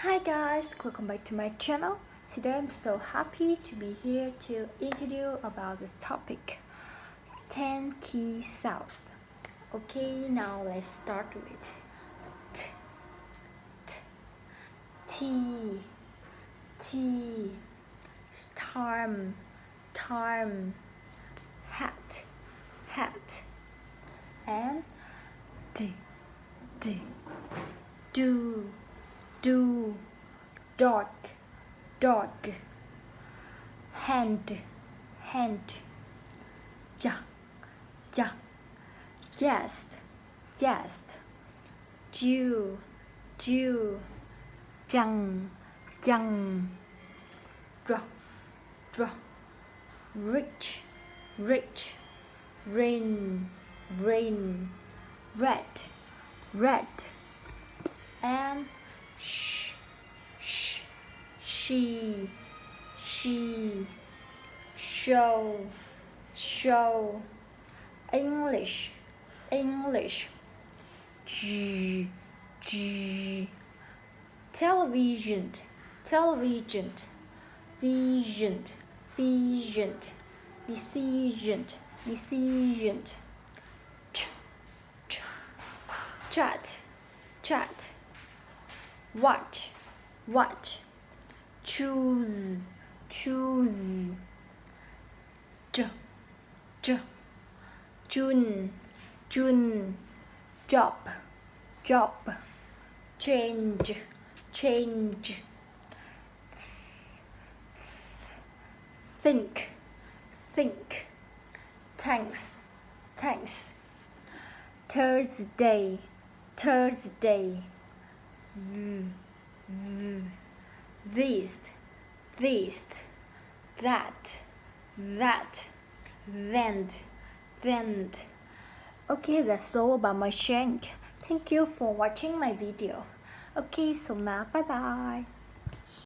Hi guys, welcome back to my channel. Today I'm so happy to be here to introduce about this topic, 10 key sounds. Okay, now let's start with T, T, T, time, hat, and D, do, dog, hand, ja, yes, Jew, Jung, draw, rich, rain, red, and she, show, English, G, television, vision, decision, chat, watch, choose, June, job, change, think, thanks, Thursday, this, that, then. Okay, that's all about my channel. Thank you for watching my video. Okay, so now bye bye.